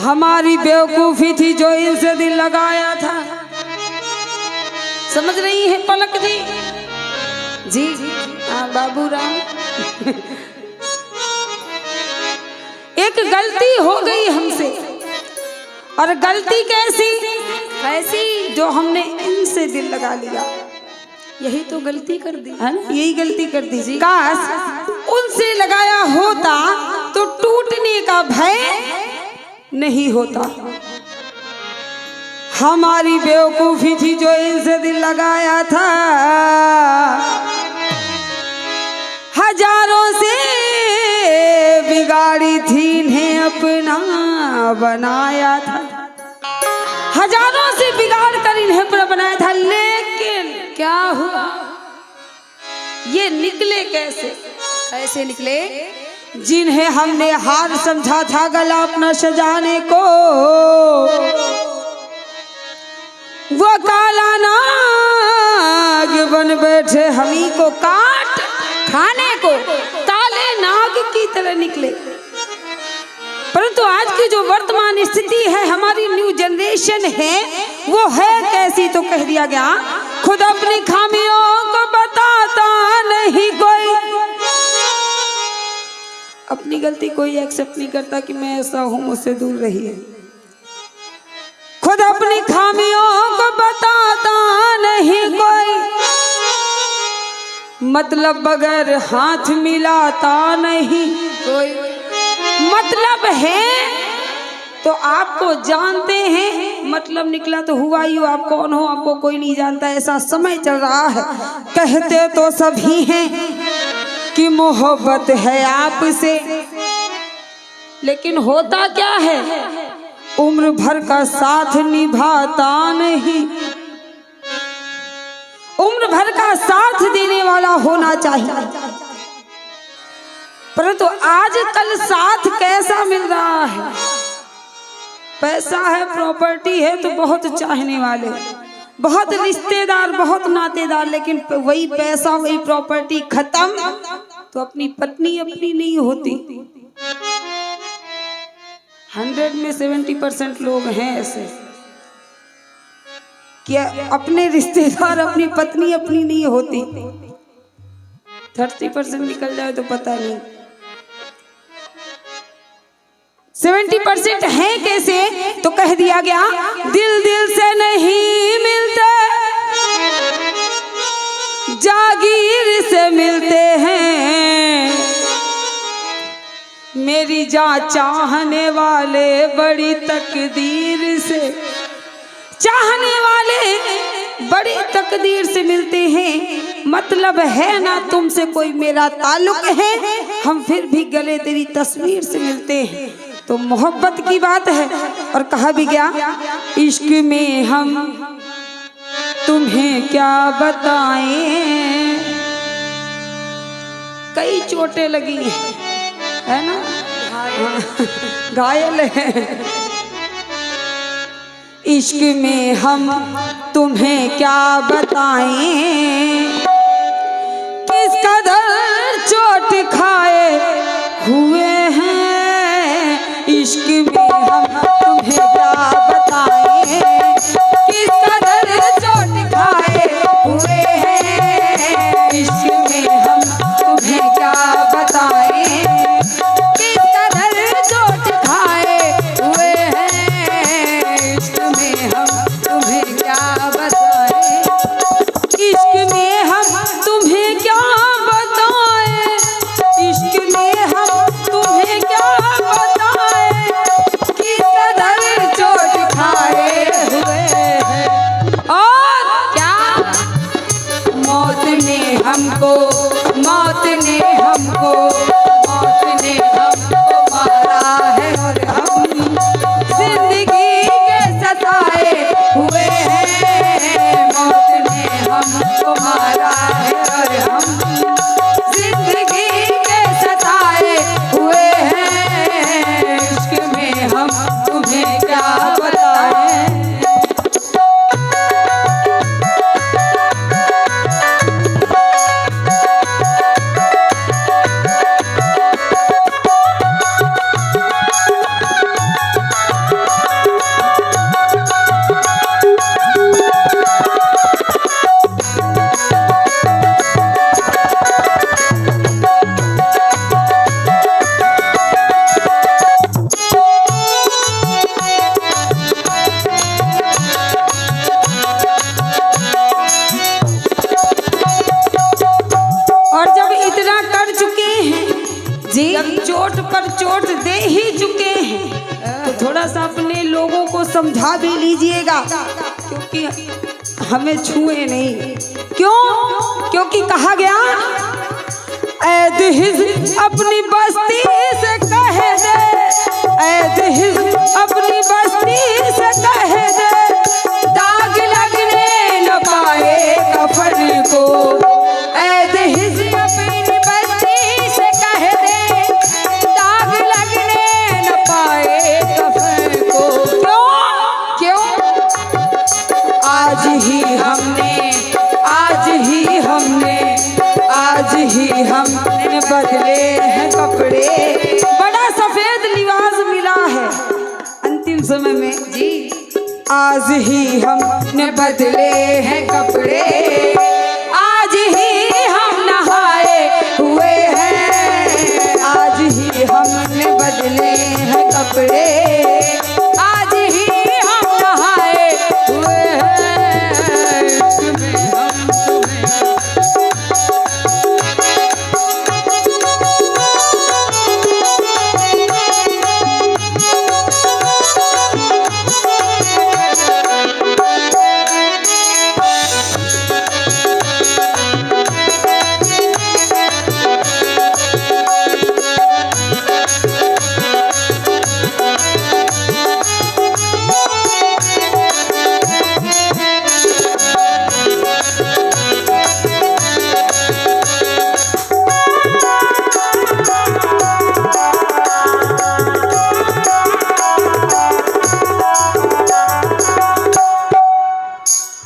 हमारी बेवकूफी थी जो इनसे दिल लगाया था। समझ रही है पलक जी? जी हाँ बाबू राम। एक गलती हो गई हमसे, और गलती कैसी कैसी, जो हमने इनसे दिल लगा लिया, यही तो गलती कर दी है ना, यही गलती कर दी जी। काश उनसे लगाया होता तो टूटने का भय नहीं होता। हमारी बेवकूफी थी जो इनसे दिल लगाया था, हजारों से बिगाड़ी थी इन्हें अपना बनाया था। हजारों से बिगाड़ कर इन्हें अपना बनाया था, लेकिन क्या हुआ, ये निकले कैसे? कैसे निकले? जिन्हें हमने हार समझा था गला अपना सजाने को, वो काला नाग बन बैठे हमी को काट खाने को। काले नाग की तरह निकले। परंतु आज की जो वर्तमान स्थिति है, हमारी न्यू जनरेशन है, वो है कैसी, तो कह दिया गया खुद अपनी खामियों को बताता नहीं कोई। अपनी गलती कोई एक्सेप्ट नहीं करता कि मैं ऐसा हूं, मुझसे दूर रहिए। खुद अपनी खामियों को बताता नहीं कोई, मतलब बगैर हाथ मिलाता नहीं कोई। मतलब है तो आपको जानते हैं, मतलब निकला तो हुआ ही हो। आप कौन हो आपको कोई नहीं जानता, ऐसा समय चल रहा है। कहते तो सभी हैं कि मोहब्बत है आपसे, लेकिन होता क्या है, उम्र भर का साथ निभाता नहीं। उम्र भर का साथ देने वाला होना चाहिए, परंतु आजकल साथ कैसा मिल रहा है? पैसा है, प्रॉपर्टी है, तो बहुत चाहने वाले, बहुत रिश्तेदार, बहुत नातेदार, लेकिन वही पैसा वही प्रॉपर्टी खत्म तो अपनी पत्नी अपनी नहीं होती। 100 में 70% लोग हैं ऐसे कि अपने रिश्तेदार अपनी पत्नी अपनी नहीं होती। 30% निकल जाए तो पता नहीं, 70% है कैसे, तो कह दिया गया दिल दिल से नहीं मिलते, जागीर से मिलते हैं। मेरी जान चाहने वाले बड़ी तकदीर से, चाहने वाले बड़ी तकदीर से मिलते हैं। मतलब है ना तुमसे कोई मेरा ताल्लुक है, हम फिर भी गले तेरी तस्वीर से मिलते हैं। तो मोहब्बत की बात है। और कहा भी गया इश्क में हम तुम्हें क्या बताएं, कई चोटें लगी है ना, घायल है। इश्क में हम तुम्हें क्या बताएं, किस कदर चोट खाए हुए हैं। इश्क में हम तुम्हें क्या बताएं, किस कदर चोट खाए हुए हैं। इश्क में हम तुम्हें क्या बताएं, किस कदर चोट खाए हुए हैं। इश्क में हम तुम्हें क्या बताएं, इश्क में हम तुम्हें क्या बताएं, इश्क में हम तुम्हें क्या बताएं, किस कदर चोट खाए हुए हैं। और क्या मौत ने हमको, मौत ने हमको, मौत ने हमको मारा है, और हम जिंदगी के सताए हुए हैं। मौत ने हमको मारा है, और हम जिंदगी के सताए हुए हैं। इश्क में हम तुम्हें क्या बताएं। समझा भी लीजिएगा, क्योंकि हमें छुए नहीं। क्यों? क्योंकि कहा गया ऐ दिल अपनी बस्ती से कह दे, ऐ दिल अपनी बस्ती से कह दे, दाग लगने न पाए कफन को। ऐ दिल अपनी बस्ती से कह दे, दाग लगने न पाए कफन को। क्यों? क्यों? आज ही हमने बदले हैं कपड़े। बड़ा सफेद लिबास मिला है अंतिम समय में जी। आज ही हमने बदले हैं कपड़े, आज ही हम नहाए हुए हैं, आज ही हमने बदले हैं कपड़े, आज ही हम नहाए हुए हैं।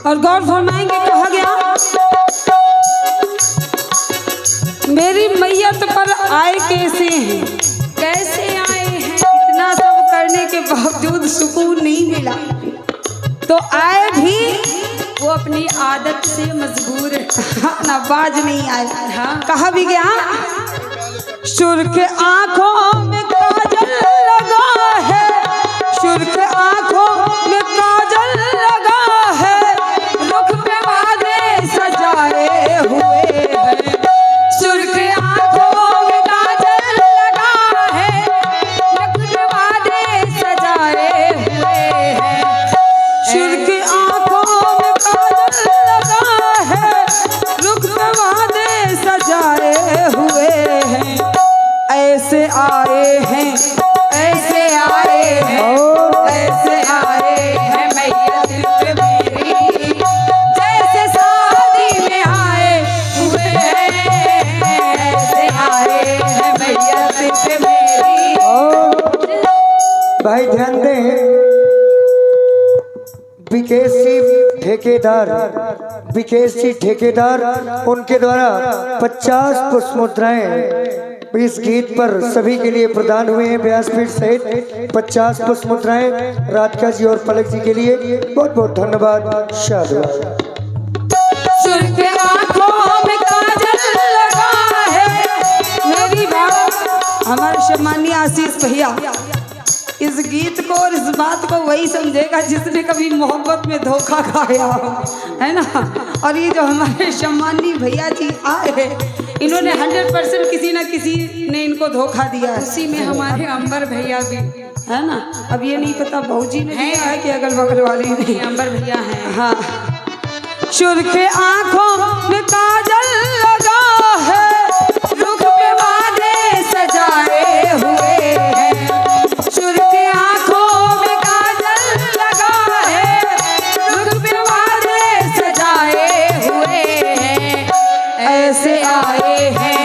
और गौर फरमाएंगे, कहा गया मेरी मैयत पर आए कैसे हैं, कैसे आए हैं। इतना सब करने के बावजूद सुकून नहीं मिला, तो आए भी वो अपनी आदत से मजबूर है। ना बाज नहीं आए। हाँ, कहा भी गया सुर्ख आंखों में काजल लगा है, सुर्ख आंखों में काजल लगा है, रुख पे वादे सजाए हुए हैं। सुर्ख आंखों में काजल लगा है, रुख पे वादे सजाए हुए हैं। सुर्ख आंखों में काजल लगा है, रुख पे वादे सजाए हुए हैं। ऐसे आए हैं, ऐसे आए हैं, ऐसे आए हैं मैयत पे मेरी, जैसे शादी में आए हुए हैं। ऐसे आए हैं मैयत पे मेरी। भाई ध्यान दें, विकेश जी ठेकेदार उनके द्वारा 50 पुष्प मुद्राएं इस गीत पर सभी के लिए प्रदान हुए हैं। व्यासपीठ सहित 50 पुष्प मुद्राएं राधिका जी और पलक जी के लिए बहुत बहुत धन्यवाद। शाबाश। सुर्ख आंखों में काजल लगा है मेरी बात। हमारे सम्मानीय आशीष भैया इस गीत को और इस बात को वही समझेगा जिसने कभी मोहब्बत में धोखा खाया हो, है ना। और ये जो हमारे सम्मानीय भैया जी आए हैं, इन्होंने 100% किसी न किसी ने इनको धोखा दिया है। उसी में हमारे अंबर भैया भी है ना। अब ये नहीं पता भौजी ने दिया है कि अगल बगल वाले ने। अंबर भैया हैं। हाँ, सुर्ख आंखों में काजल लगा है, रुख पे वादे सजाए हुए हैं। सुर्ख आंखों में काजल लगा है, रुख पे वादे सजाए हुए हैं। ऐसे आए हैं,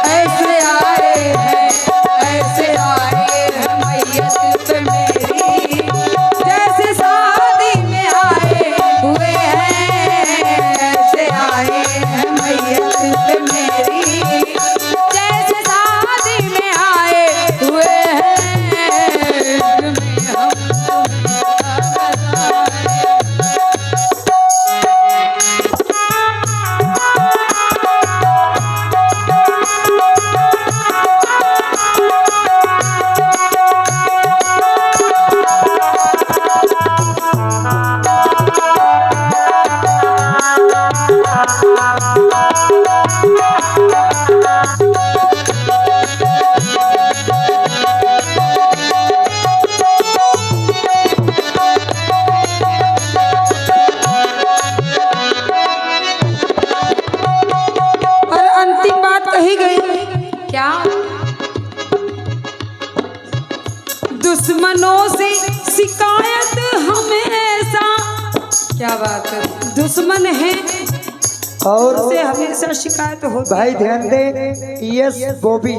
ऐसे आए हैं, ऐसे आए हैं मैयत पे मेरी, जैसे शादी में आए हुए हैं। ऐसे आए हैं मैयत पे क्या बात है, दुश्मन है और से हमेशा शिकायत होती भाई ध्यान दें, यस बॉबी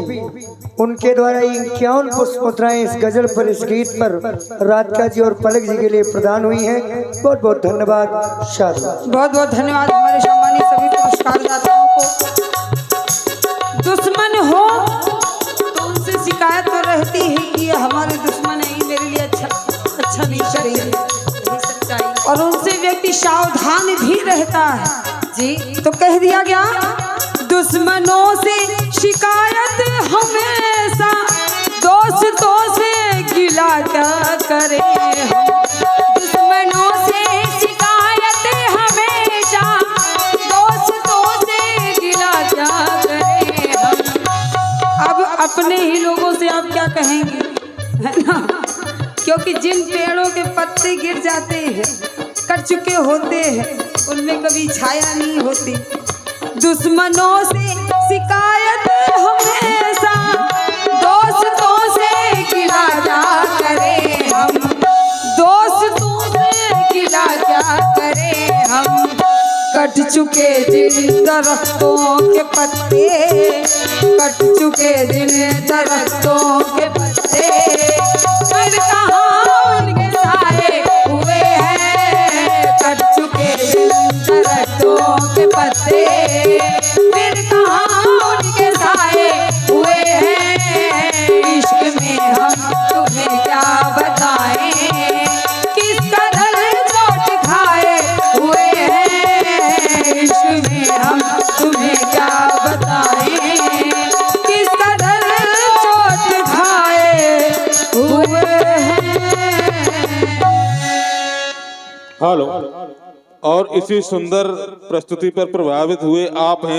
उनके द्वारा 51 पुष्प मुद्राएं इस गजल पर, इस गीत पर राधिका जी और पलक जी के लिए प्रदान हुई हैं। बहुत बहुत धन्यवाद। शाबाश। बहुत बहुत धन्यवाद हमारे सम्मानित सभी पुरस्कार दाताओं को। दुश्मन हो तो उनसे शिकायत तो रहती है कि ये हमारे दुश्मन है, ये मेरे लिए अच्छा नहीं करेंगे, यही सच्चाई। और उनसे व्यक्ति सावधान भी रहता है जी। तो कह दिया गया, दुश्मनों से शिकायत हमेशा, दोस्तों से गिला क्या करे हम। दुश्मनों से शिकायत हमेशा, दोस्तों से गिला क्या करे हम। अब अपने ही लोगों से आप क्या कहेंगे, है ना, क्योंकि जिन पेड़ों के पत्ते गिर जाते हैं, कट चुके होते हैं, उनमें कभी छाया नहीं होती। दुश्मनों से शिकायत हमेशा, दोस्तों से गिला क्या करे हम। दोस्तों से गिला क्या करे हम। कट चुके जिन दरख्तों के पत्ते, कट चुके जिन दरख्तों के पत्ते, फिर कहाँ उनके साए हुए हैं। कट चुके जिन दरख्तों के पत्ते, फिर कहाँ उनके साए हुए हैं। इश्क में हम तुम्हें क्या बताएं, किस कदर चोट खाए हुए हैं। इश्क में हम तुम्हें क्या बताएं, किस कदर चोट खाए हुए हैं। हेलो। और इसी सुंदर प्रस्तुति पर प्रभावित हुए आप हैं